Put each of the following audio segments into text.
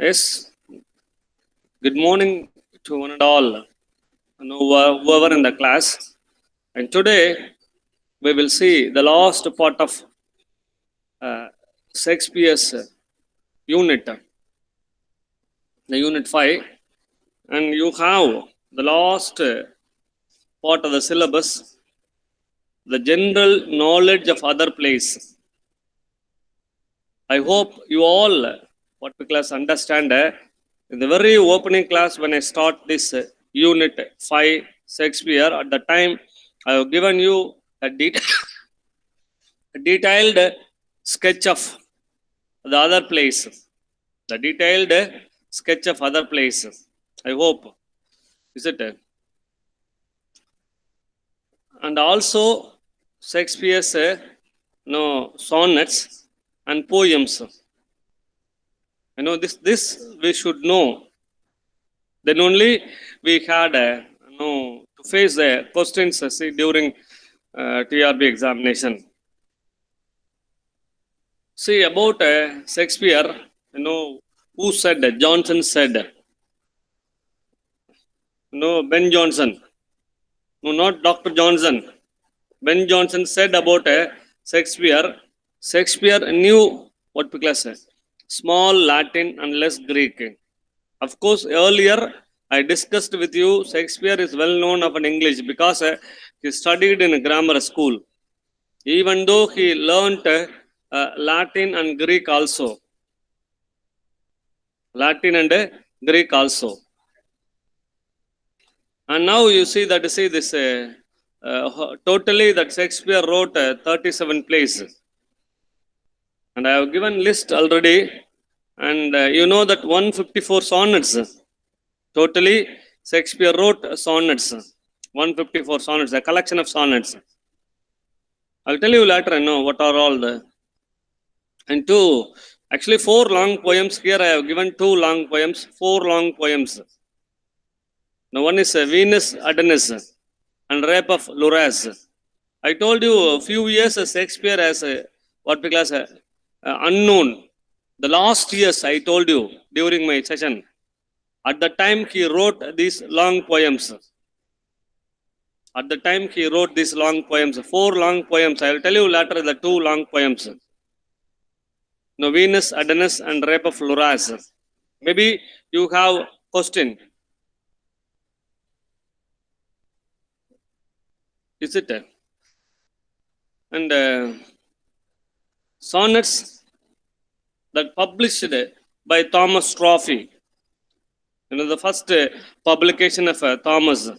Yes, good morning to one and all, whoever in the class. And today we will see the last part of uh, Shakespeare's unit, the unit 5. And you have the last part of the syllabus, the general knowledge of other place. I hope you all, what the class understand. In the very opening class, when I start this unit 5 Shakespeare, at the time I have given you a, a detailed sketch of the other places. The detailed sketch of other places. I hope. Is it? And also Shakespeare's no sonnets and poems. This we should know. Then only we had to face the questions see, during TRB examination. See about Shakespeare, who said, Johnson said, Ben Jonson, no, not Dr. Johnson. Ben Jonson said about Shakespeare, Shakespeare knew what we say, small Latin and less Greek. Of course, earlier I discussed with you, Shakespeare is well known of an English because he studied in a grammar school. Even though he learnt Latin and Greek also. Latin and Greek also. And now you see that this totally that Shakespeare wrote 37 plays. And I have given list already. And you know that 154 sonnets. Totally Shakespeare wrote sonnets. 154 sonnets, a collection of sonnets. I'll tell you later, what are all the. And two, actually 4 long poems. Here I have given 2 long poems, 4 long poems. Now one is Venus Adonis and Rape of Luras. I told you a few years Shakespeare as what we class unknown. The last years I told you during my session. At the time he wrote these long poems. At the time he wrote these long poems, 4 long poems. I will tell you later the 2 long poems. Now Venus Adonis and Rape of Luras. Maybe you have question. Is it? And sonnets that published by Thomas Trophy. The first publication of Thomas.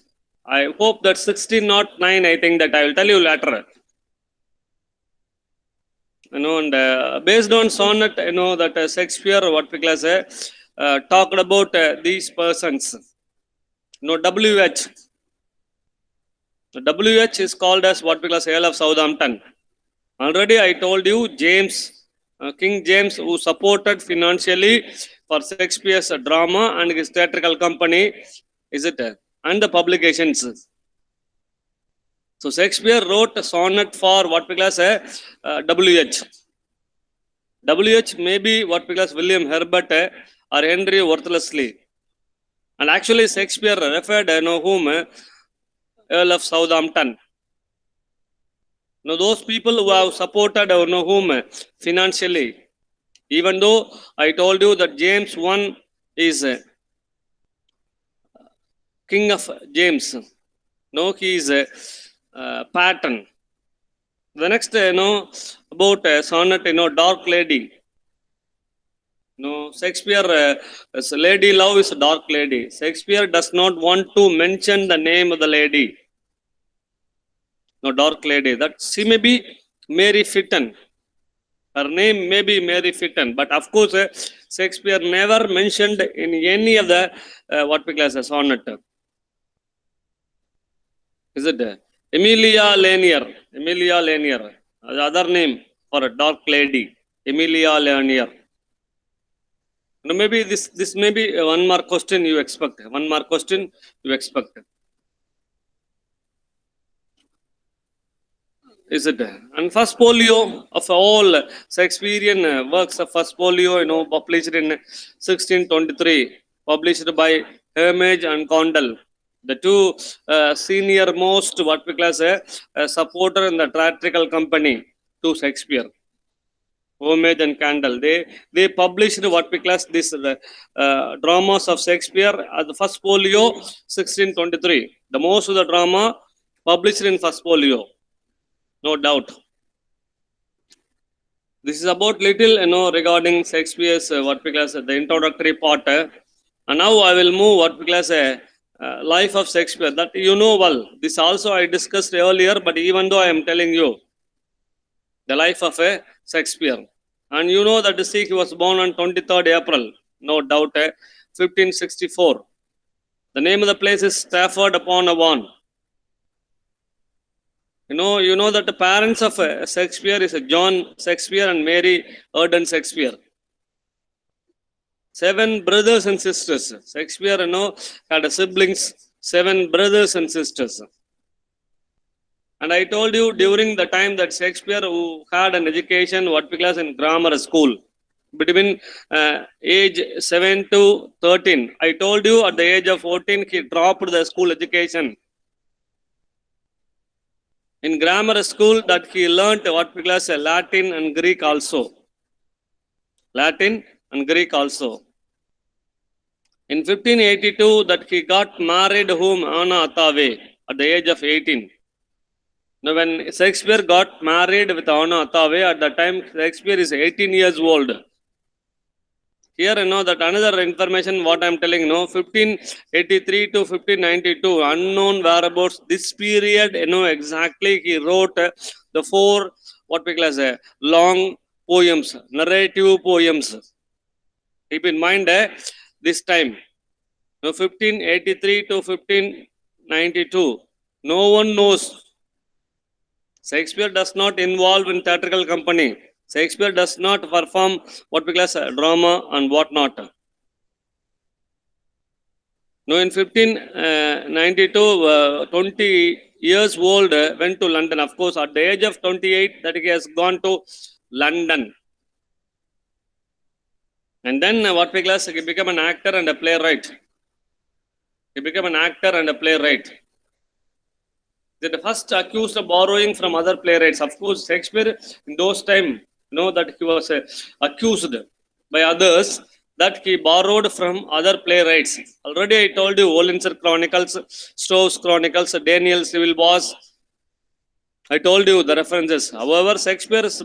I hope that 1609, I think that I will tell you later. And based on sonnet, that Shakespeare, what we class, talked about these persons. WH. The WH is called as what we call Earl of Southampton. Already I told you James, King James, who supported financially for Shakespeare's drama and his theatrical company, is it? And the publications. So Shakespeare wrote a sonnet for what we call WH. WH may be what we call William Herbert or Henry Worthlessly. And actually Shakespeare referred whom Earl of Southampton. Now those people who have supported whom financially, even though I told you that James I is King of James. No, he is a pattern. The next, about sonnet, Dark Lady. Shakespeare, lady love is dark lady. Shakespeare does not want to mention the name of the lady. Dark lady. That she may be Mary Fitton. Her name may be Mary Fitton, but of course, Shakespeare never mentioned in any of the what we class as sonnet. Is it Emilia Lanier? Emilia Lanier. The other name for a dark lady. Emilia Lanier. Maybe this may be one more question you expect. One more question you expect. Is it? And first folio of all Shakespearean works of first folio, published in 1623, published by Hermitage and Condell, the two senior most what we class a supporter in the theatrical company to Shakespeare. Homage and Candle. They published what we class this dramas of Shakespeare at the first folio 1623. The most of the drama published in first folio, no doubt. This is about little regarding Shakespeare's what we class the introductory part. And now I will move what we class life of Shakespeare that well. This also I discussed earlier, but even though I am telling you the life of Shakespeare. And that he was born on 23rd April, no doubt, 1564. The name of the place is Stafford upon Avon. You know that the parents of Shakespeare is John Shakespeare and Mary Eden Shakespeare. 7 brothers and sisters. Shakespeare, had siblings, 7 brothers and sisters. And I told you during the time that Shakespeare who had an education, what we class in grammar school, between age 7 to 13. I told you at the age of 14, he dropped the school education. In grammar school that he learnt what we class Latin and Greek also. Latin and Greek also. In 1582 that he got married whom Anna Hathaway at the age of 18. Now, when Shakespeare got married with Anna Hathaway, at that time Shakespeare is 18 years old. Here, that another information what I am telling, 1583 to 1592, unknown whereabouts. This period, exactly he wrote the 4 what we class long poems, narrative poems. Keep in mind this time, 1583 to 1592, no one knows. Shakespeare does not involve in theatrical company. Shakespeare does not perform what we class drama and what not. No, in 1592, 20 years old, went to London. Of course, at the age of 28, that he has gone to London. And then what we class, he became an actor and a playwright. He became an actor and a playwright. They the first accused of borrowing from other playwrights. Of course, Shakespeare in those time, that he was accused by others that he borrowed from other playwrights. Already I told you, Wallinsor Chronicles, Stowe's Chronicles, Daniel Civil Wars. I told you the references. However, Shakespeare is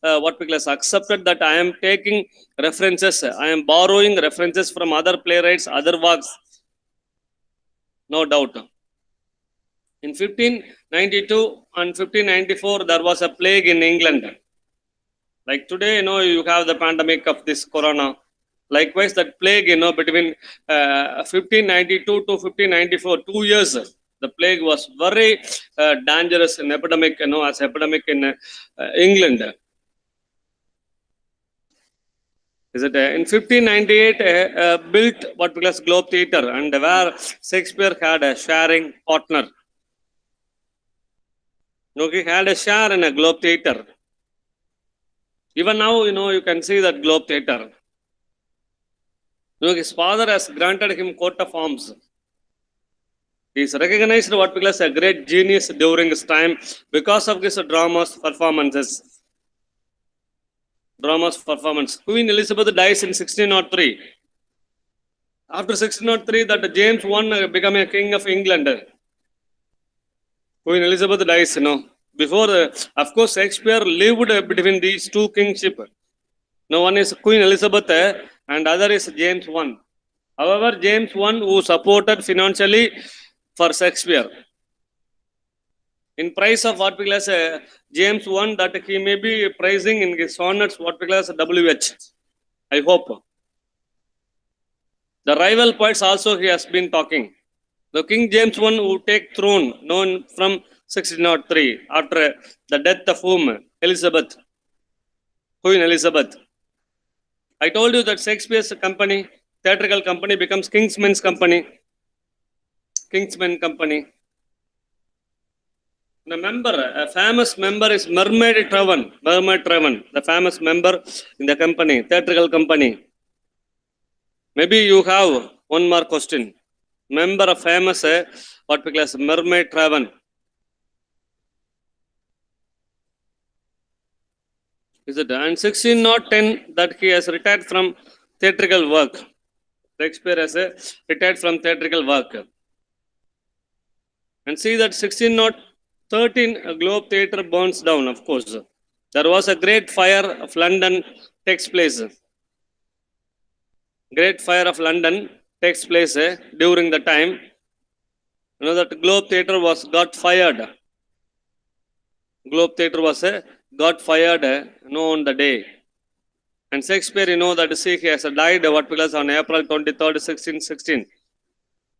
what we class accepted that I am taking references, I am borrowing references from other playwrights, other works. No doubt. In 1592 and 1594, there was a plague in England. Like today, you have the pandemic of this corona. Likewise, that plague, between 1592 to 1594, 2 years, the plague was very dangerous in epidemic, as epidemic in England. Is it in 1598 built what we call Globe Theatre, and where Shakespeare had a sharing partner. He had a share in a Globe Theatre. Even now, you can see that Globe Theatre. His father has granted him coat of arms. He is recognized what we call as a great genius during his time because of his dramas performances. Dramas performance. Queen Elizabeth dies in 1603. After 1603, that James I became a king of England. Queen Elizabeth dies, Before, of course, Shakespeare lived between these two kingship. Now, one is Queen Elizabeth and other is James I. However, James I who supported financially for Shakespeare. In price of what we call as James I, that he may be praising in his sonnets what we call as WH. I hope. The rival poets also he has been talking. The King James I who take throne known from 1603 after the death of whom? Elizabeth. Queen Elizabeth. I told you that Shakespeare's company, theatrical company becomes Kingsman's company. Kingsman company. The member, a famous member is Mermaid Traven. Mermaid Traven, the famous member in the company, theatrical company. Maybe you have one more question. Member of famous, what we class Mermaid Traven. Is it? And 1610 that he has retired from theatrical work. Shakespeare has retired from theatrical work. And see that 1613 Globe Theatre burns down, of course. There was a great fire of London takes place. Great fire of London takes place during the time. You know that Globe Theatre was got fired. Globe Theatre was got fired on the day. And Shakespeare, you know that he has died what was on April 23rd, 1616.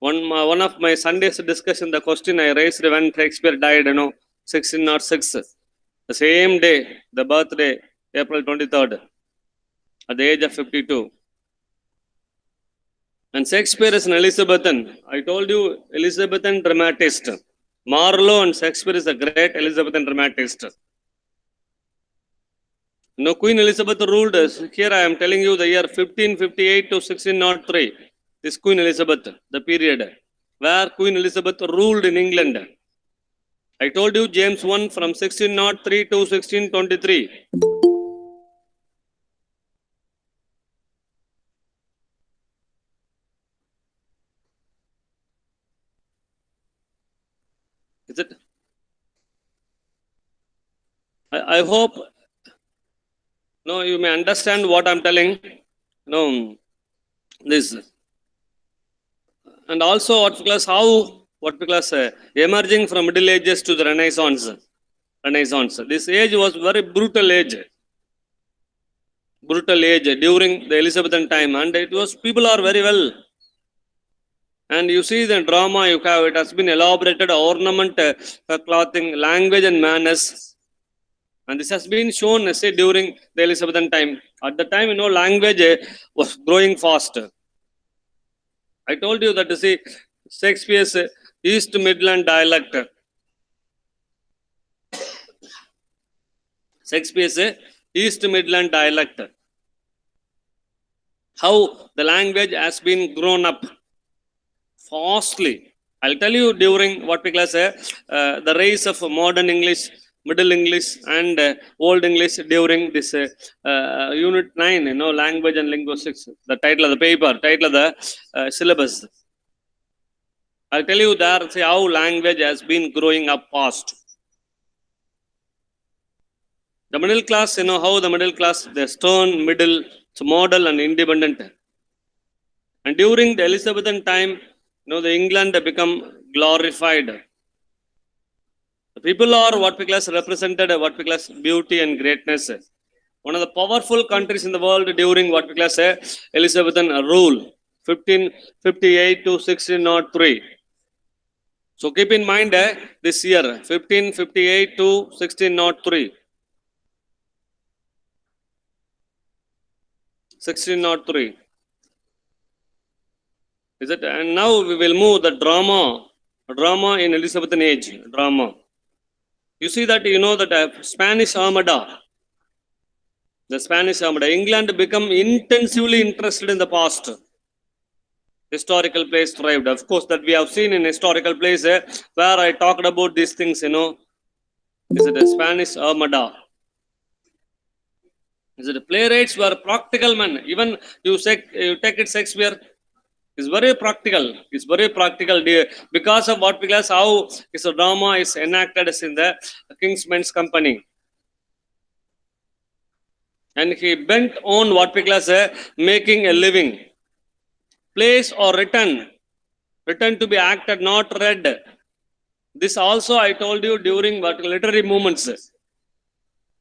One of my Sunday's discussion, the question I raised when Shakespeare died, 1606. The same day, the birthday, April 23rd, at the age of 52. And Shakespeare is an Elizabethan. I told you, Elizabethan dramatist. Marlowe and Shakespeare is a great Elizabethan dramatist. No, Queen Elizabeth ruled us. Here I am telling you the year 1558 to 1603. This Queen Elizabeth, the period where Queen Elizabeth ruled in England. I told you James 1 from 1603 to 1623. Is it? I hope you may understand what I'm telling. This. And also what class emerging from Middle Ages to the Renaissance. This age was very brutal age during the Elizabethan time, and it was people are very well. And you see the drama you have, it has been elaborated ornament, clothing, language and manners. And this has been shown, say, during the Elizabethan time. At the time, language was growing fast. I told you that, Shakespeare's East Midland dialect. Shakespeare's East Midland dialect. How the language has been grown up fastly. I'll tell you during what we class the rise of modern English, Middle English and Old English during this Unit 9, language and linguistics, the title of the paper, title of the syllabus. I'll tell you there, how language has been growing up fast. The middle class, how the middle class, the stern middle, it's model and independent. And during the Elizabethan time, the England become glorified. The people are what we class represented what we class beauty and greatness. One of the powerful countries in the world during what we class Elizabethan rule, 1558 to 1603. So keep in mind this year, 1558 to 1603. 1603. Is it? And now we will move the drama in Elizabethan age, drama. You see that, that Spanish Armada, the Spanish Armada, England become intensively interested in the past. Historical place thrived. Of course, that we have seen in historical place where I talked about these things, Is it a Spanish Armada? Is it the playwrights were practical men? Even you take it Shakespeare, is very practical. It's very practical because of what we class how is a drama is enacted in the King's Men's Company. And he bent on what we class making a living. Plays or written to be acted, not read. This also I told you during what literary movements.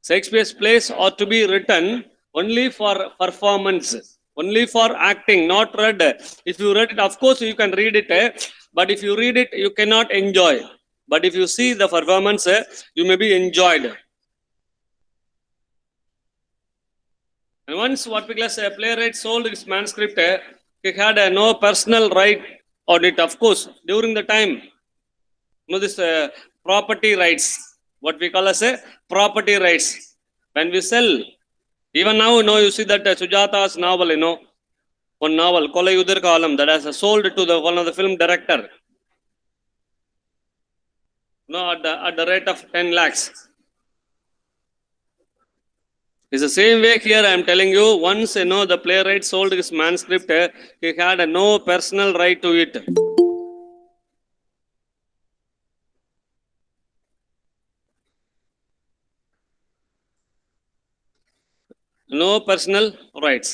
Shakespeare's plays are to be written only for performance, only for acting, not read. If you read it, of course you can read it, but if you read it, you cannot enjoy. But if you see the performance, you may be enjoyed. And once what we class a playwright sold his manuscript, he had no personal right on it. Of course, during the time, this property rights. What we call as a property rights. When we sell, even now, you see that Sujata's novel, one novel, Kolayudir Kalam, that has sold to the one of the film director. At the rate of 10 lakhs. It's the same way here. I am telling you, once the playwright sold his manuscript, he had no personal right to it. No personal rights.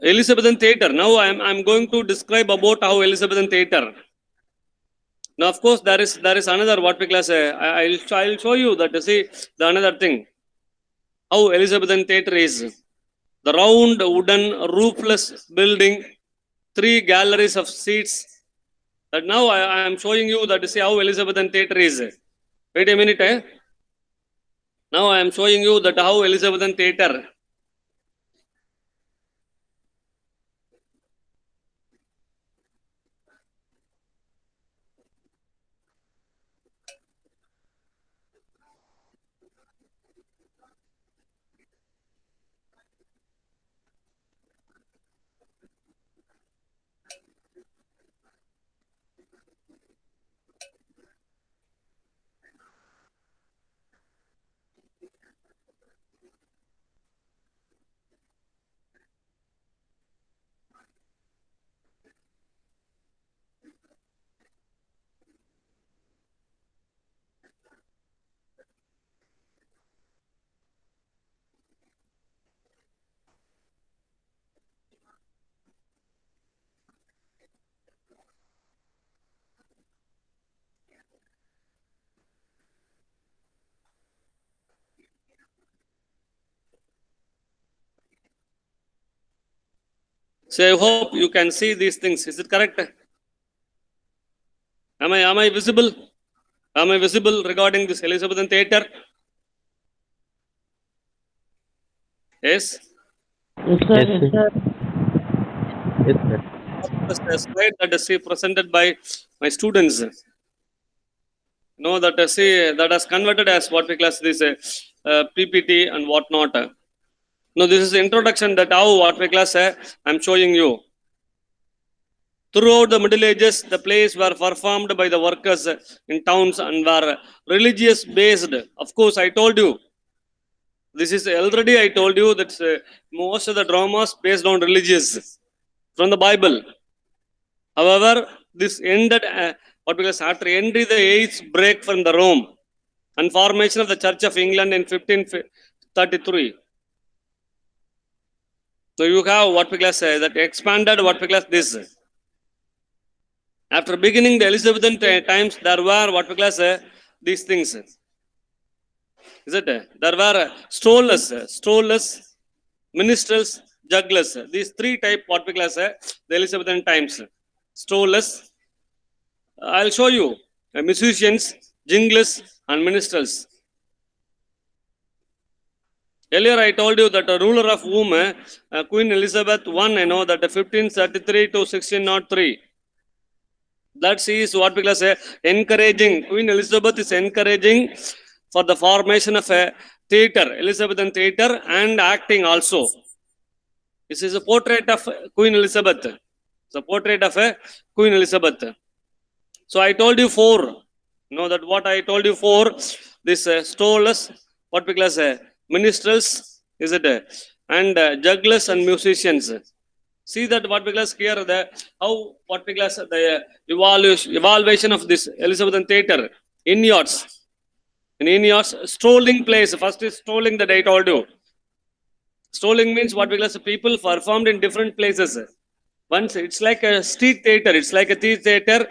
Elizabethan theatre. Now I'm going to describe about how Elizabethan theatre. Now, of course, there is another what we class. I'll show you that. See the another thing. How Elizabethan theatre is. The round wooden roofless building, 3 galleries of seats. That now I am showing you that. See how Elizabethan theatre is. Wait a minute. Now I am showing you that how Elizabethan theatre. So I hope you can see these things. Is it correct? Am I visible? Am I visible regarding this Elizabethan theatre? Yes? Yes, sir. Yes, sir. Yes, sir. The slide that is presented by my students. That that has converted as what we class this PPT and whatnot. No, this is the introduction that how what we class I'm showing you. Throughout the Middle Ages, the plays were performed by the workers in towns and were religious based. Of course, I told you. This is already I told you that most of the dramas based on religious from the Bible. However, this ended after Henry VIII's break from the Rome and formation of the Church of England in 1533. So you have what we class that expanded what we class this. After beginning the Elizabethan times, there were what we class these things. Is it? There were strollers, minstrels, jugglers. These 3 type what we class the Elizabethan times. Strollers. I'll show you musicians, jinglers, and minstrels. Earlier I told you that a ruler of whom Queen Elizabeth I, that 1533 to 1603. That she is what we call encouraging. Queen Elizabeth is encouraging for the formation of a theatre, Elizabethan theatre, and acting also. This is a portrait of Queen Elizabeth. It's a portrait of Queen Elizabeth. So I told you 4. That what I told you 4. This strollers, what we call minstrels, is it? And jugglers and musicians. See that what we class here, how what we class the evaluation of this Elizabethan theatre. In yachts, strolling plays. First is strolling that I told you. Strolling means what we class people performed in different places. Once it's like a street theatre. It's like a theatre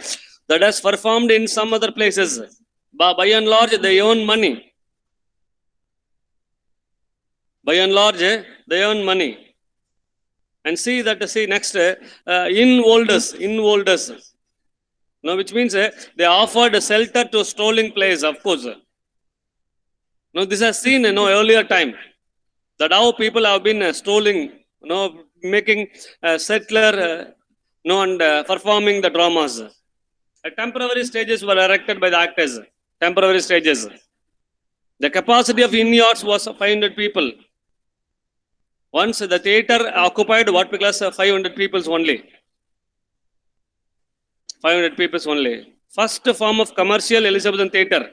that has performed in some other places. By and large, they earn money. By and large, they earn money. And see next in Wolders. Which means they offered shelter to strolling players, of course. Now this has seen earlier time that how people have been strolling, making settler and performing the dramas. Temporary stages were erected by the actors. Temporary stages. The capacity of in-yards was 500 people. Once the theatre occupied what we class 500 people only. 500 people only. First form of commercial Elizabethan theatre.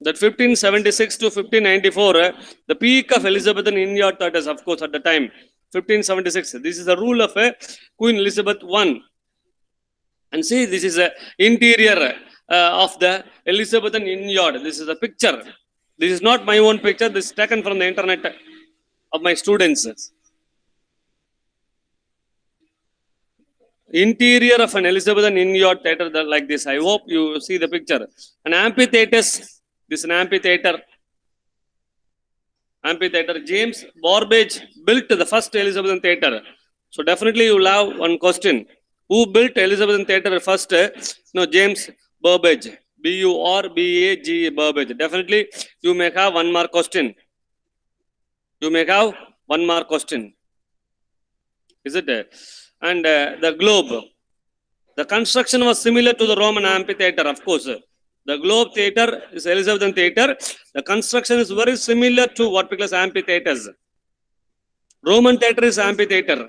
That 1576 to 1594, the peak of Elizabethan in-yard theatres, of course, at the time, 1576. This is the rule of Queen Elizabeth I. And see, this is a interior of the Elizabethan in-yard. This is a picture. This is not my own picture. This is taken from the internet of my students. Interior of an Elizabethan in-yard theatre like this. I hope you see the picture. An amphitheatre. This is an amphitheatre. Amphitheatre. James Burbage built the first Elizabethan theatre. So definitely you will have one question. Who built Elizabethan theatre first? No, James Burbage. Burbage. Burbage. Definitely you may have one more question. You may have one more question. Is it? And the globe. The construction was similar to the Roman amphitheatre, of course. The globe theatre is Elizabethan theatre. The construction is very similar to what we call amphitheatres. Roman theatre is amphitheatre.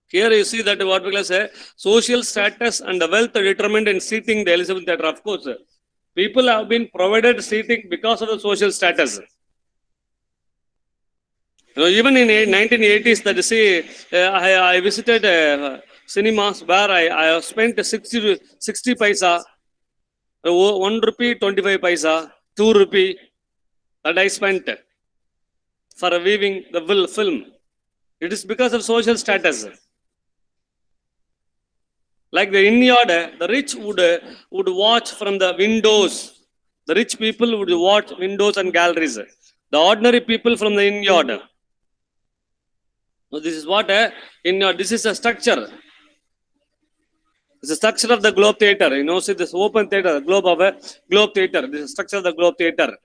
Here you see that what we call social status and the wealth determined in seating the Elizabethan theatre. Of course, people have been provided seating because of the social status. You know, even in 1980s, that you see, I visited cinemas where I have spent 60 paisa, 1 rupee 25 paisa, 2 rupee that I spent for viewing the film. It is because of social status. Like the in-yard, the rich would watch from the windows. The rich people would watch windows and galleries. The ordinary people from the in-yard. So this is what in-yard. This is a structure. It's a structure of the Globe Theatre. You know, see this open theatre, the globe of a Globe Theatre. This is structure of the Globe Theatre.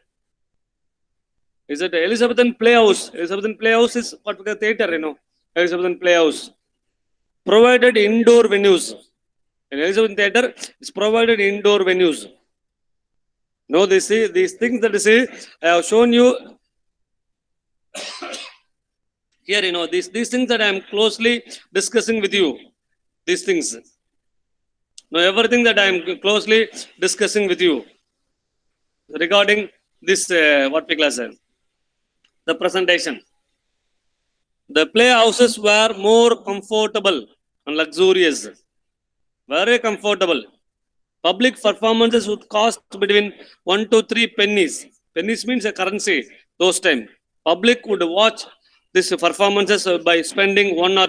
Is it Elizabethan Playhouse? Elizabethan Playhouse is what we call theatre, you know. Elizabethan Playhouse. Provided indoor venues. In Elizabethan Theatre, it's provided indoor venues. No, these things that you see, I have shown you here, you know, these things that I am closely discussing with you. These things. Now, everything that I am closely discussing with you regarding this, what we class the presentation. The playhouses were more comfortable and luxurious. Very comfortable. Public performances would cost between 1 to 3 pennies. Pennies means a currency those time. Public would watch these performances by spending 1 or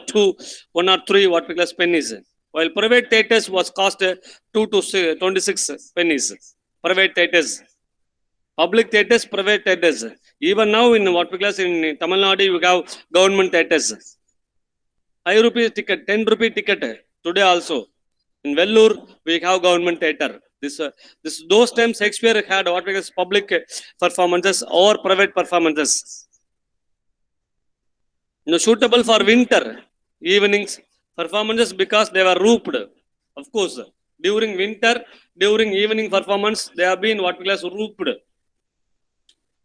3 what we call pennies. While private theatres was cost 2 to 26 pennies. Private theatres. Public theatres, private theatres. Even now in what we call in Tamil Nadu, we have government theatres. 5 rupee ticket, 10 rupee ticket. Today also. In Vellore, we have government theatre. Those times Shakespeare had what we call public performances or private performances. You know, suitable for winter evenings performances because they were roofed. Of course, during winter, during evening performance, they have been what we call roofed.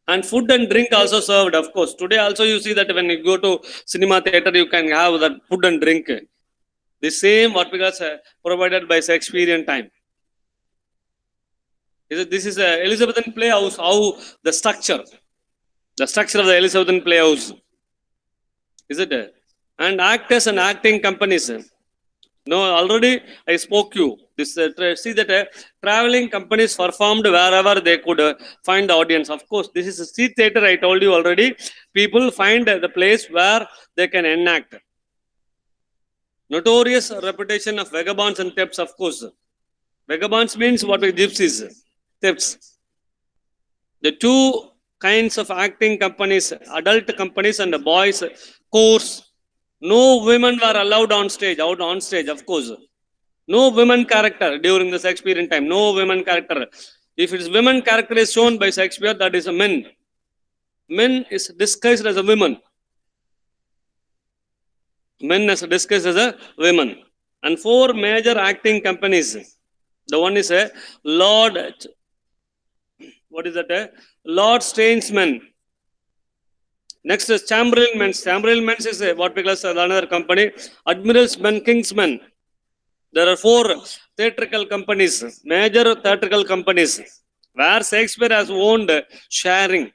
And food and drink also served, of course. Today also you see that when you go to cinema theatre, you can have that food and drink. The same what we got provided by Shakespearean time. This is a Elizabethan Playhouse, how the structure of the Elizabethan Playhouse. Is it? And actors and acting companies. No, already I spoke you. This see that traveling companies performed wherever they could find the audience. Of course, this is a street theatre. I told you already. People find the place where they can enact. Notorious reputation of vagabonds and thefts, of course. Vagabonds means what we gypsies, thefts. The two kinds of acting companies, adult companies and boys course. No women were allowed on stage, out on stage, of course. No women character during the Shakespearean time, no women character. If it is women character is shown by Shakespeare, that is a men. Men is disguised as a woman. Men is disguised as a women. and 4 major acting companies. The one is a Lord, what is that? Lord Stangeman. Next is Chamberlain Men's. Chamberlain Men's is what we call another company. Admiral's Men, Kingsman. There are 4 theatrical companies, major theatrical companies, where Shakespeare has owned sharing.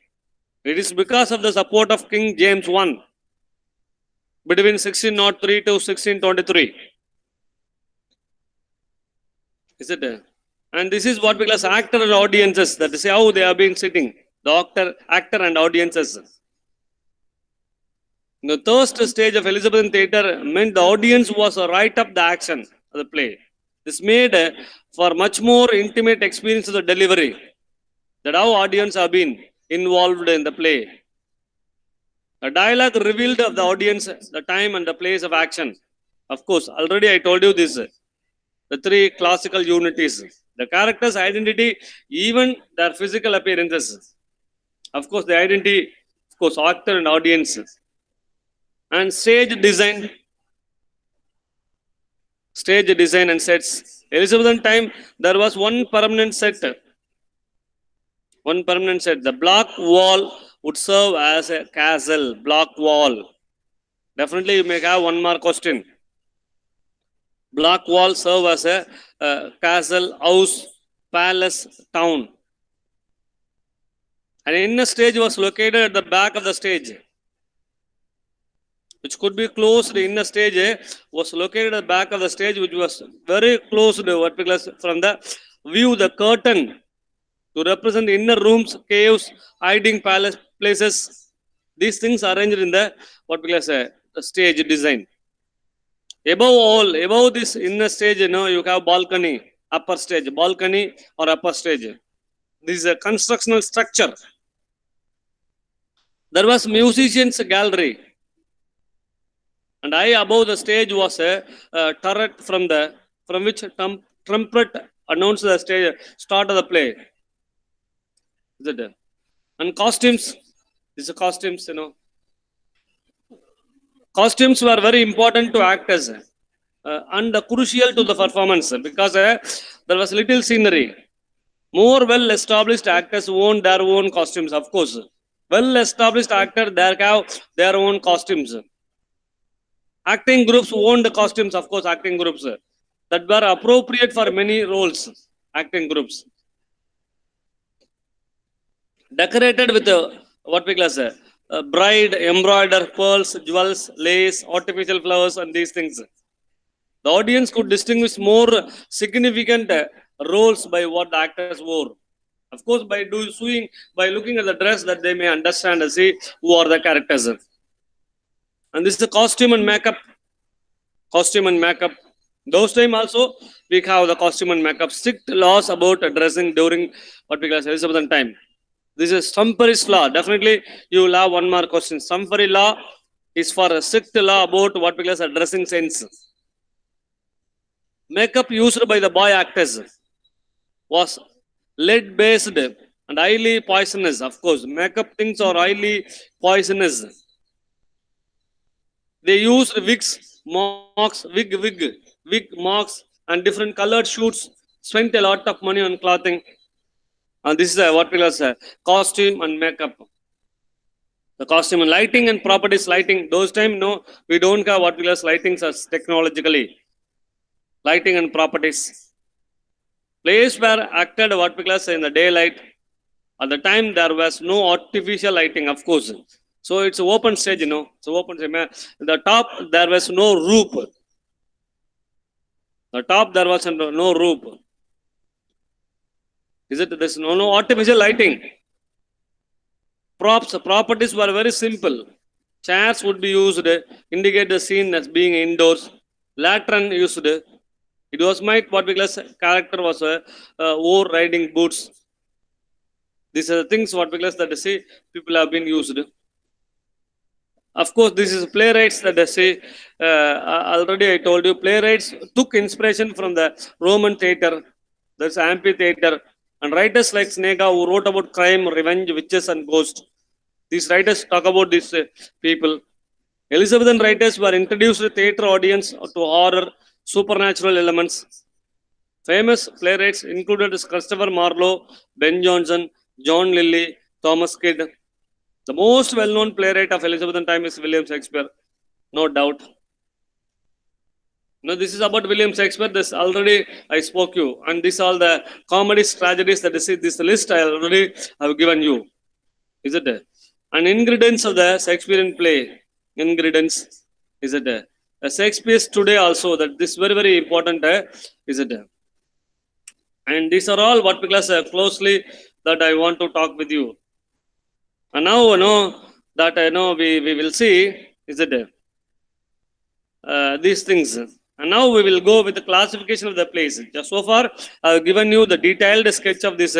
It is because of the support of King James I between 1603 to 1623. Is it? And this is what we call as actor and audiences. That is how they have been sitting. The actor and audiences. The first stage of Elizabethan theatre meant the audience was right up the action of the play. This made for much more intimate experience of the delivery. That how audience have been involved in the play. The dialogue revealed of the audience the time and the place of action. Of course, already I told you this. The 3 classical unities. The character's identity, even their physical appearances. Of course, the identity, of course, actor and audience. And stage design and sets. Elizabethan time, there was one permanent set. The block wall would serve as a castle, block wall. Definitely you may have one more question. Block wall serve as a castle, house, palace, town. An inner stage was located at the back of the stage, which could be closed. The inner stage was located at the back of the stage, which was very close to what we call from the view, the curtain, to represent inner rooms, caves, hiding palace places. These things are arranged in the what we call the stage design. Above this inner stage, you have balcony, upper stage, balcony or upper stage. This is a constructional structure. There was musicians' gallery. And high above the stage was a turret from which trumpet announced the stage start of the play. Is it? And costumes. These are costumes, Costumes were very important to actors and crucial to the performance because there was little scenery. More well-established actors owned their own costumes, of course. Well-established actors, they have their own costumes. Acting groups owned the costumes, of course, acting groups that were appropriate for many roles, acting groups. Decorated with what we call as bride, embroider, pearls, jewels, lace, artificial flowers, and these things. The audience could distinguish more significant roles by what the actors wore. Of course, by looking at the dress, that they may understand and see who are the characters. And this is the costume and makeup. Those time also, we have the costume and makeup. Strict laws about dressing during what we call Elizabethan time. This is Sumffery's law. Definitely, you will have one more question. Sumffery law is for a strict law about what we call a dressing sense. Makeup used by the boy actors was lead-based and highly poisonous. Of course, makeup things are highly poisonous. They used wigs, marks, marks, and different colored shoots. Spent a lot of money on clothing. And this is what we call costume and makeup. The costume and lighting and properties. Lighting. Those time, no, we don't have what we call lighting as technologically. Lighting and properties. Plays were acted what we call in the daylight. At the time, there was no artificial lighting, of course. So it's an open stage, It's an open stage. The top, there was no roof. The top, there was no roof. There's no artificial lighting. Properties were very simple. Chairs would be used, indicate the scene as being indoors. Lantern used. It was what we call character was wore riding boots. These are the things what we call that people have been used. Of course, this is playwrights that already I told you, playwrights took inspiration from the Roman theatre. There's amphitheatre. And writers like Seneca who wrote about crime, revenge, witches and ghosts. These writers talk about these people. Elizabethan writers were introduced to theatre audience to horror, supernatural elements. Famous playwrights included Christopher Marlowe, Ben Jonson, John Lilly, Thomas Kidd. The most well-known playwright of Elizabethan time is William Shakespeare, no doubt. No, this is about William Shakespeare. This already I spoke you, and this all the comedies, tragedies that is this list I already have given you. Is it? And ingredients of the Shakespearean play. Ingredients. Is it? Shakespeare's today also that this very important. Is it? And these are all what because closely that I want to talk with you. And now you know that I know we will see. Is it? These things. And now we will go with the classification of the plays. Just so far, I have given you the detailed sketch of this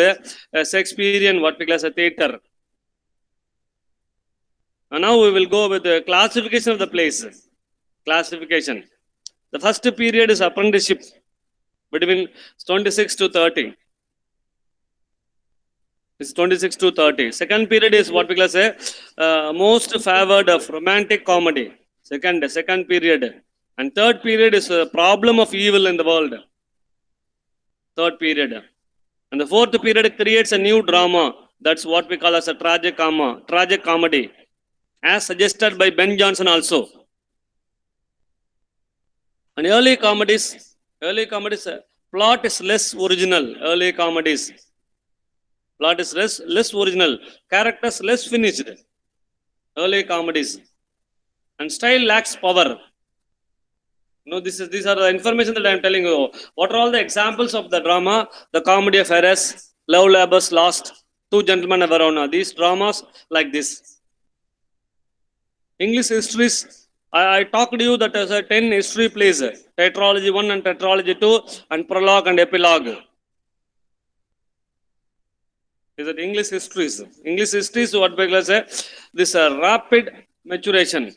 Shakespearean what we call as a theatre. And now we will go with the classification of the plays. Classification. The first period is apprenticeship between 26 to 30. It's 26 to 30. Second period is what we call as a most favored of romantic comedy. Second period. And third period is a problem of evil in the world. Third period. And the fourth period creates a new drama. That's what we call as a tragic comedy. As suggested by Ben Jonson also. And early comedies, plot is less original. Early comedies. Plot is less original. Characters less finished. Early comedies. And style lacks power. No, these are the information that I am telling you. What are all the examples of the drama? The Comedy of Errors, Love Labours Lost, Two Gentlemen of Verona. These dramas like this. English histories. I talked to you that as a 10 history plays. Tetralogy 1 and Tetralogy 2 and Prologue and Epilogue. Is it English histories? English histories, what we say? This rapid maturation.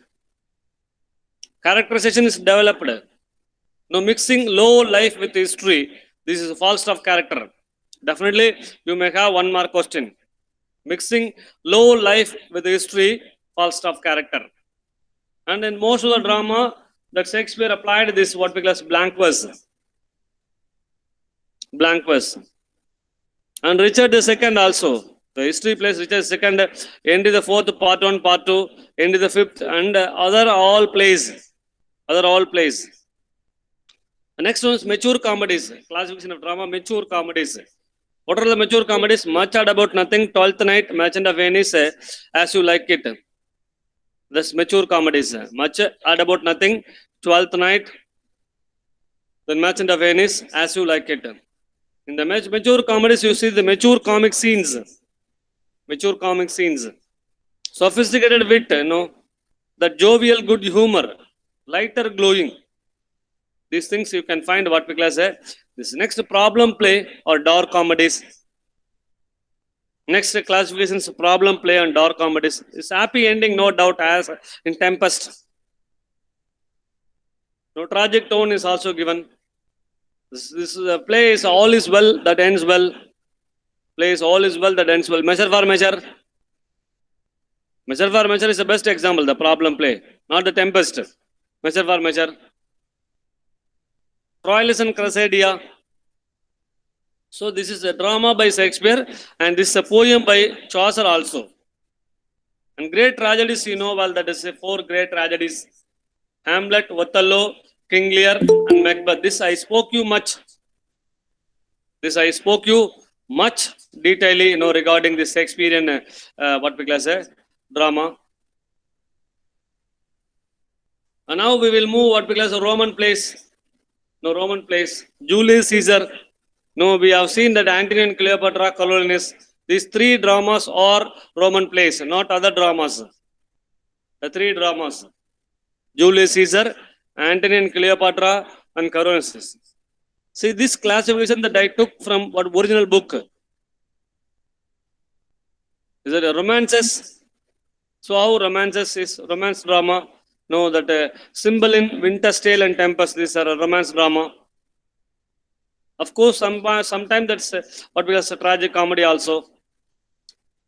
Characterization is developed. No mixing low life with history. This is a false of character. Definitely, you may have one more question. Mixing low life with history, false of character. And in most of the drama, that Shakespeare applied this what we call as blank verse. Blank verse. And Richard II also. The history plays Richard II, end is the fourth, part 1, part 2, end is the fifth, and other all plays. The next one is mature comedies. Classification of drama, mature comedies. What are the mature comedies? Much Ado About Nothing, Twelfth Night, Merchant of Venice, As You Like It. That's mature comedies. Much Ado About Nothing, Twelfth Night, then Merchant of Venice, As You Like It. In the mature comedies, you see the mature comic scenes. Mature comic scenes. Sophisticated wit, the jovial good humor. Lighter glowing. These things you can find what we class this next problem play or dark comedies. Next classification is problem play and dark comedies. It's happy ending, no doubt, as in Tempest. No tragic tone is also given. This play is all is well that ends well. Play is all is well that ends well. Measure for Measure. Measure for Measure is the best example. The problem play, not the Tempest. Measure for Measure. Troilus and Cressidia. So this is a drama by Shakespeare and this is a poem by Chaucer also. And great tragedies, well, that is 4 great tragedies. Hamlet, Othello, King Lear and Macbeth. This I spoke you much. Detailedly, regarding this Shakespearean, what we class drama. And now we will move what we class Roman plays. Roman plays. Julius Caesar. We have seen that Antony and Cleopatra, Coriolanus. These 3 dramas are Roman plays, not other dramas. The 3 dramas. Julius Caesar, Antony and Cleopatra, and Coriolanus. See this classification that I took from what original book. Is it a romances? So how romances is romance drama? That Cymbeline, Winter's Tale and Tempest, these are a romance drama. Of course, sometimes that's what we call a tragic comedy also.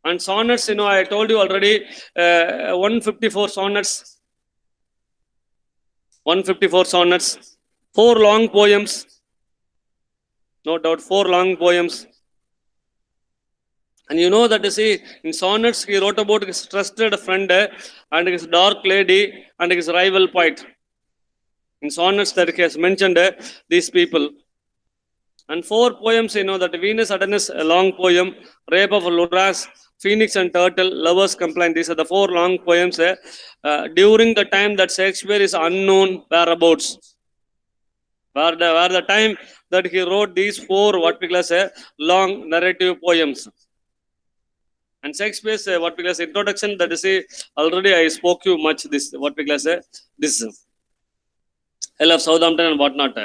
And sonnets, I told you already, 154 sonnets. 154 sonnets. 4 long poems. No doubt, 4 long poems. And you know that you see, in sonnets, he wrote about his trusted friend and his dark lady and his rival poet. In sonnets that he has mentioned these people. And 4 poems, you know, that Venus Adonis, a long poem, Rape of Luras, Phoenix and Turtle, Lovers Complaint. These are the 4 long poems during the time that Shakespeare is unknown whereabouts. Where the time that he wrote these 4 what we call as long narrative poems. And Shakespeare's what we call as introduction, that is already I spoke you much this what we call as this Hell of Southampton and whatnot.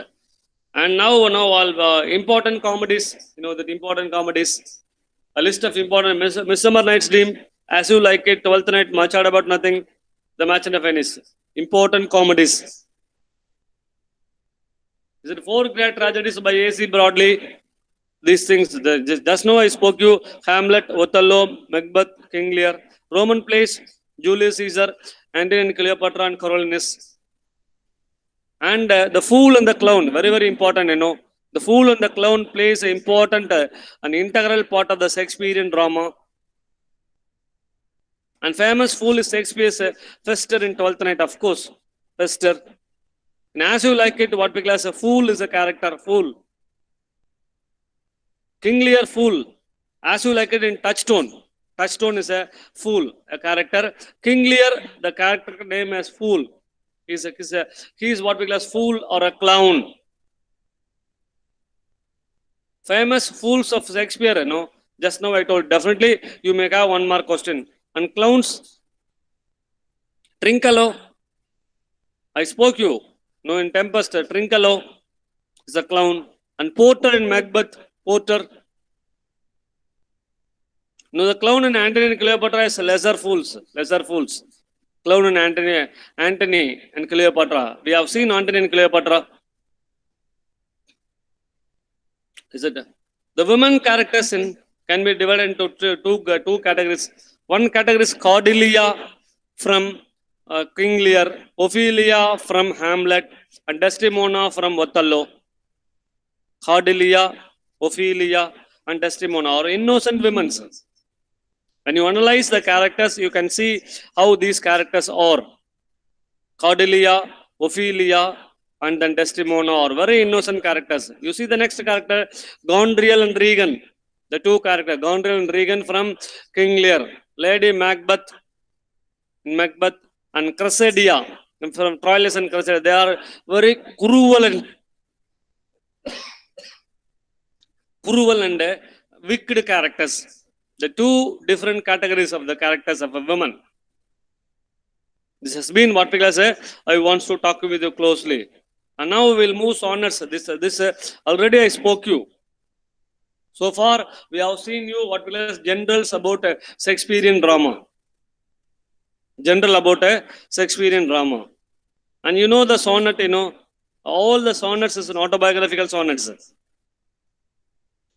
And now all important comedies, you know that important comedies, a list of important Midsummer Night's Dream, As You Like It, Twelfth Night, Much Ado About Nothing, The Merchant of Venice. Important comedies. Is it 4 great tragedies by A.C. Broadley? These things, just now I spoke you, Hamlet, Othello, Macbeth, King Lear, Roman plays, Julius Caesar, Antony and Cleopatra and Coriolanus. And the Fool and the Clown, very, very important, you know. The Fool and the Clown plays an important, an integral part of the Shakespearean drama. And famous Fool is Shakespeare's Fester in Twelfth Night, of course, Fester. And As You Like It, what we class a fool is a character, fool. King Lear, fool. As You Like It in Touchstone. Touchstone is a fool, a character. King Lear, the character name as fool. He is what we class fool or a clown. Famous fools of Shakespeare, you know. Just now I told, definitely you may have one more question. And clowns, Trinculo. I spoke you. No, in Tempest, Trinculo is a clown. And Porter in Macbeth, Porter. No, the clown in Antony and Cleopatra is lesser fools. Lesser fools. Clown in Antony and Cleopatra. We have seen Antony and Cleopatra. Is it? The women characters can be divided into two categories. One category is Cordelia from King Lear, Ophelia from Hamlet, and Desdemona from Othello. Cordelia, Ophelia, and Desdemona are innocent women. When you analyze the characters, you can see how these characters are. Cordelia, Ophelia, and then Desdemona are very innocent characters. You see the next character, Gondriel and Regan. The two characters, Gondriel and Regan from King Lear. Lady Macbeth, and Cressidia from Troilus and Cressida. They are very cruel and wicked characters. The two different categories of the characters of a woman. This has been what we say. I want to talk with you closely. And now we will move sonnets. This already I spoke you. So far, we have seen you what we call generals about Shakespearean drama. General about Shakespearean drama. And you know the sonnet, you know, all the sonnets is autobiographical sonnets.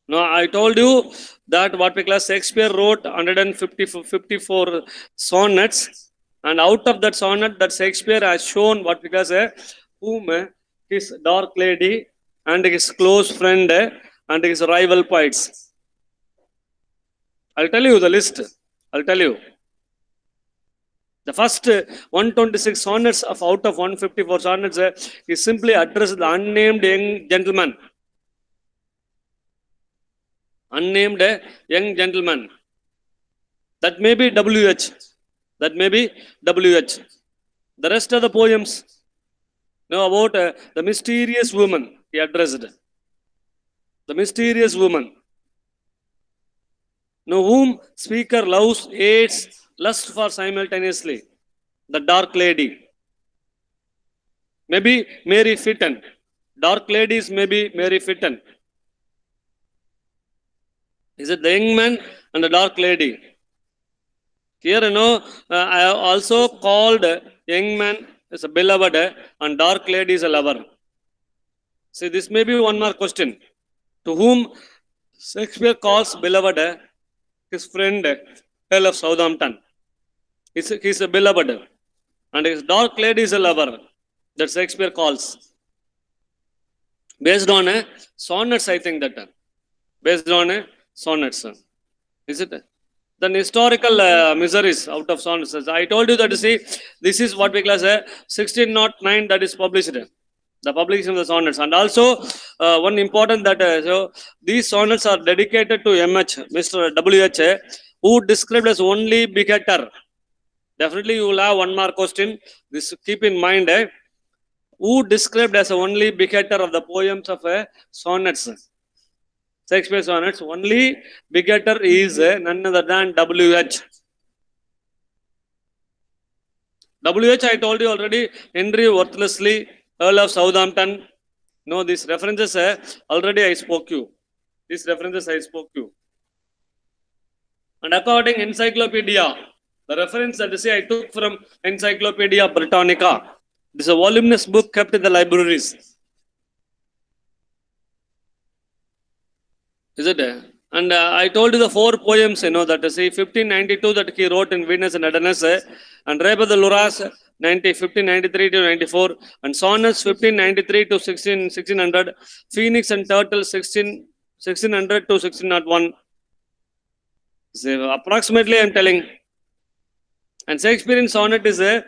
Now, I told you that what we call Shakespeare wrote 154 sonnets, and out of that sonnet, that Shakespeare has shown what we call whom his dark lady and his close friend and his rival poets. I'll tell you the list. I'll tell you. The first 126 sonnets of out of 154 sonnets is simply addressed the unnamed young gentleman. Unnamed young gentleman. That may be W.H. That may be W.H. The rest of the poems know about the mysterious woman he addressed. The mysterious woman. Now, whom speaker loves, hates, lusts for simultaneously. The dark lady. Maybe Mary Fitton. Dark ladies may be Mary Fitton. Is it the young man and the dark lady? Here, you know, I have also called young man as a beloved and dark lady is a lover. See, this may be one more question. To whom Shakespeare calls beloved his friend Hell of Southampton. He's a beloved. And his dark lady is a lover that Shakespeare calls. Based on sonnets, I think that. Based on sonnets. Is it? Then historical miseries out of sonnets. I told you that, see, this is what we class 1609 that is published. The publication of the sonnets. And also, one important that, so these sonnets are dedicated to MH, Mr. WH, who described as only begetter. Definitely you will have one more question. This keep in mind, who described as only begetter of the poems of sonnets. Shakespeare sonnets, only begetter is none other than WH. WH, I told you already, Henry Worthlessly, Earl of Southampton. No, these references already I spoke you. These references I spoke you. And according Encyclopedia, the reference that I took from Encyclopedia Britannica. This is a voluminous book kept in the libraries. Is it? And I told you the 4 poems, that 1592 that he wrote in Venus and Adonis, and Reba the Luras, 1593 to 94, and Sonnets 1593 to 1600, Phoenix and Turtle 1600 to 1601. So approximately, I am telling. And Shakespearean sonnet is the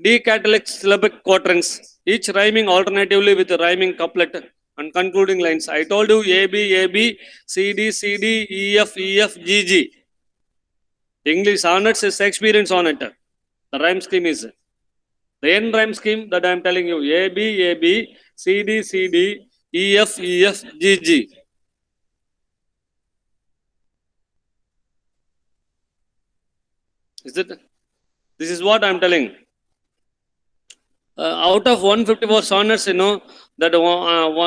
decatalic syllabic quatrains, each rhyming alternatively with a rhyming couplet and concluding lines. I told you A, B, C, D, E, F, G, G. English sonnets is Shakespearean sonnet. The rhyme scheme is the end rhyme scheme that I am telling you. A, B, C, D, E, F, G, G. Is it? This is what I am telling. Out of 154 sonnets, that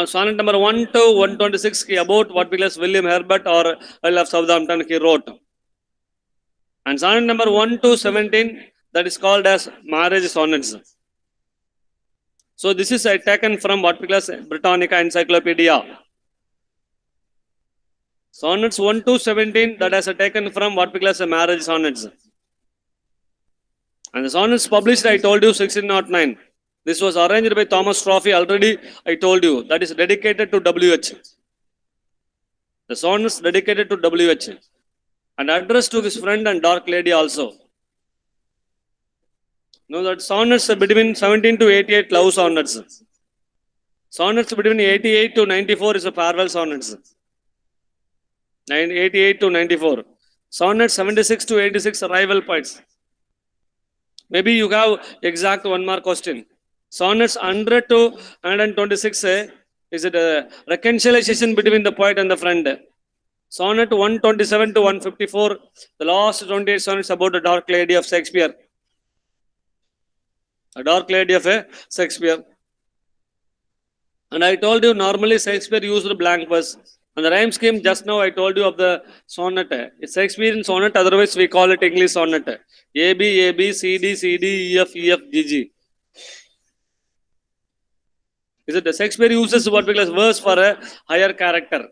sonnet number 1 to 126 about what we call William Herbert or Earl of Southampton he wrote. And sonnet number 1 to 17, that is called as marriage sonnets. So this is taken from what we call Britannica Encyclopedia. Sonnets 1 to 17, that is taken from what we call marriage sonnets. And the sonnets published, I told you, 1609. This was arranged by Thomas Trophy, already I told you. That is dedicated to WH. The sonnets dedicated to WH. And addressed to his friend and dark lady also. Know that sonnets between 17 to 88 love sonnets. Sonnets between 88 to 94 is a farewell sonnets. 88 to 94. Sonnets 76 to 86 rival poets. Maybe you have exact one more question. Sonnets 100 to 126 is it a reconciliation between the poet and the friend. Sonnet 127 to 154, the last 28 sonnets about the dark lady of Shakespeare. A dark lady of Shakespeare. And I told you normally Shakespeare used blank verse. And the rhyme scheme just now I told you of the sonnet. It's Shakespearean sonnet, otherwise we call it English sonnet. A, B, C, D, E, F, G, G. Is it the Shakespeare uses what we call verse for a higher character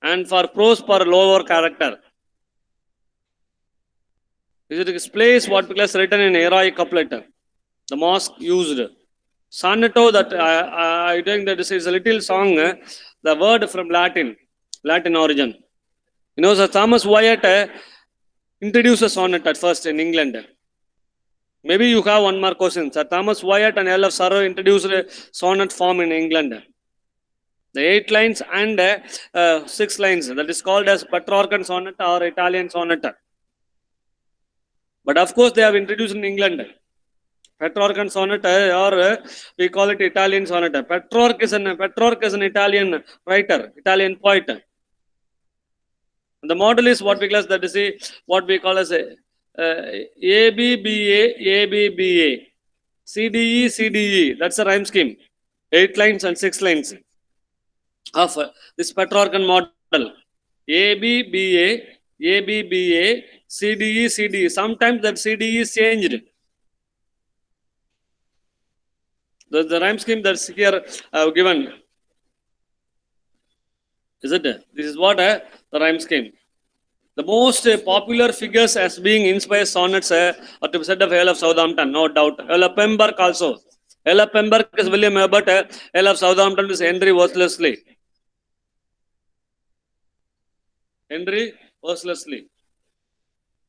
and for prose for a lower character. Is it displays what we call written in heroic couplet? The Mosque used. Sonneto, that I think that this is a little song, the word from Latin origin. Sir Thomas Wyatt introduced a sonnet at first in England. Maybe you have one more question. Sir Thomas Wyatt and Earl of Surrey introduced a sonnet form in England. The 8 lines and 6 lines, that is called as Petrarchan sonnet or Italian sonnet. But of course, they have introduced in England. Petrarchan sonnet or we call it Italian sonnet. Petrarch is an Italian writer, Italian poet. And the model is what we call as what we call as ABBA, CDE. That's a rhyme scheme. 8 lines and 6 lines of this Petrarchan model. ABBA, CDE. Sometimes that CDE is changed. The rhyme scheme that's here given. Is it? This is what the rhyme scheme. The most popular figures as being inspired sonnets are to be said of Earl of Southampton, no doubt. Earl of Pembroke also. Earl of Pembroke is William Herbert. Earl of Southampton is Henry Worcester. Henry Worcester.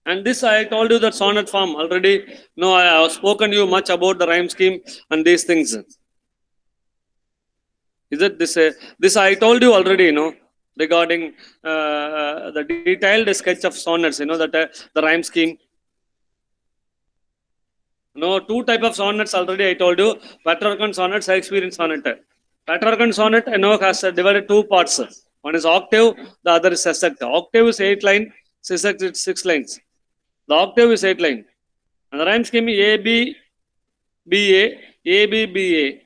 And this I told you that sonnet form already. No, I have spoken to you much about the rhyme scheme and these things. Is it this? This I told you already, regarding the detailed sketch of sonnets, that the rhyme scheme. No, two type of sonnets already I told you. Petrarchan sonnet, Shakespearean sonnet. Petrarchan sonnet, has divided two parts. One is octave, the other is sestet. Octave is 8 lines, sestet is 6 lines. The octave is 8 lines. And the rhyme scheme is A, B, B, A, A, B, B, A.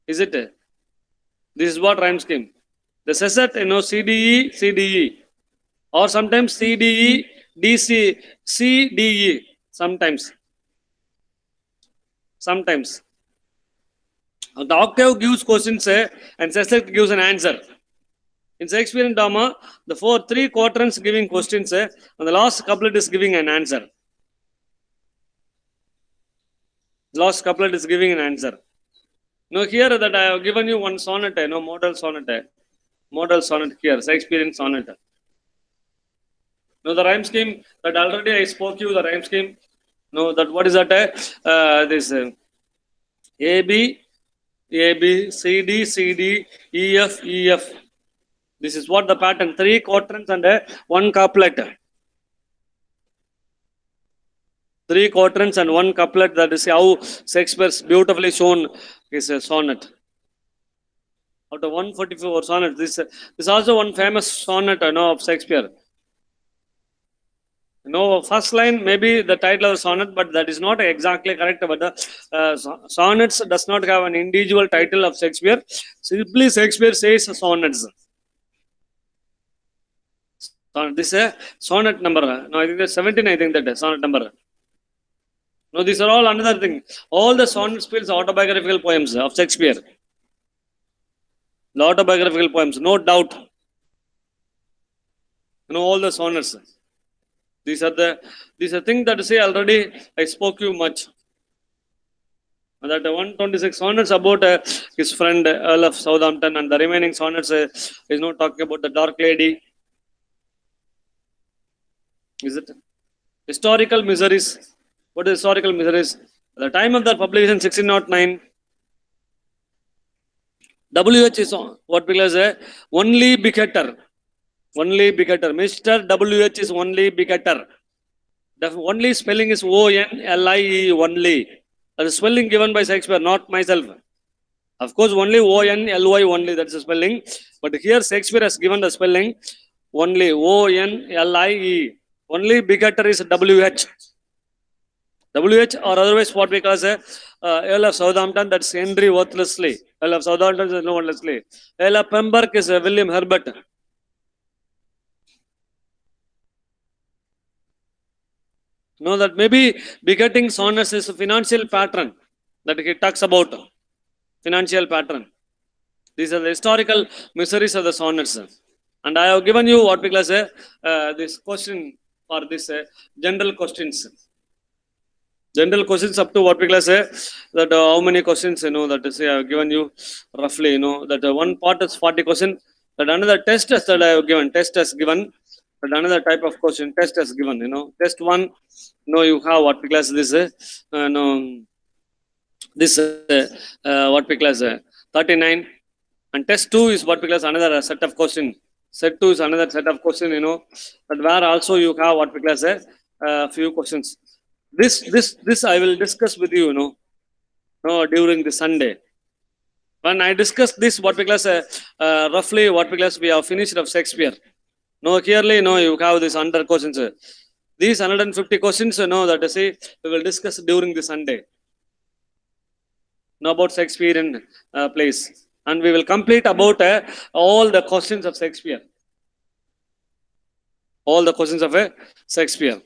Is it? This is what rhyme scheme. The sestet, C, D, E, C, D, E. Or sometimes C, D, E, D, C, C, D, E. Sometimes. The octave gives questions and sestet gives an answer. In Shakespearean drama, the three quatrains giving questions and the last couplet is giving an answer. Last couplet is giving an answer. Now here that I have given you one sonnet, model sonnet. Model sonnet here, Shakespearean sonnet. Now the rhyme scheme that already I spoke you, the rhyme scheme. No, that what is that? This A, B, C, D, C, D, E, F, E, F. This is what the pattern, 3 quatrains and one couplet. 3 quatrains and one couplet, that is how Shakespeare's beautifully shown his sonnet. Out of 144 sonnets, this is also one famous sonnet of Shakespeare. First line may be the title of the sonnet, but that is not exactly correct. But the sonnets does not have an individual title of Shakespeare. Simply Shakespeare says sonnets. This is sonnet number. No, I think that's 17. I think that sonnet number. No, these are all another thing. All the sonnets spells autobiographical poems of Shakespeare. The autobiographical poems, no doubt. All the sonnets. These are things that say already I spoke you much. That 126 sonnets about his friend Earl of Southampton, and the remaining sonnets is not talking about the Dark Lady. Is it? Historical miseries. What is historical miseries? At the time of the publication 1609, WH is what we call only begetter. Only begetter. Mr. WH is only begetter. The only spelling is ONLIE only. That is spelling given by Shakespeare, not myself. Of course, only ONLY only, that's the spelling. But here Shakespeare has given the spelling only ONLIE. Only begetter is WH. WH, or otherwise what we call Earl of Southampton, that's Henry Worcester. Earl of Southampton is no one Leslie. Earl of Pembroke is William Herbert. Know that maybe begetting sonnets is a financial pattern that he talks about. Financial pattern. These are the historical miseries of the sonnets. And I have given you what we call this question for this general questions. General questions up to what we call that how many questions, that is I have given you roughly, that one part is 40 questions. That another test that I have given, test has given. But another type of question, test has given, Test 1, you have what we class this, what we class 39. And test 2 is what we class another set of question. Set 2 is another set of question, but where also you have what we class few questions. This I will discuss with you, during the Sunday. When I discuss this, what we class roughly what we class we have finished of Shakespeare. Clearly, you have this 100 questions. These 150 questions, that is, we will discuss during the Sunday. About Shakespearean plays. And we will complete about all the questions of Shakespeare. All the questions of Shakespeare.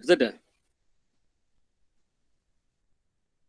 Is it?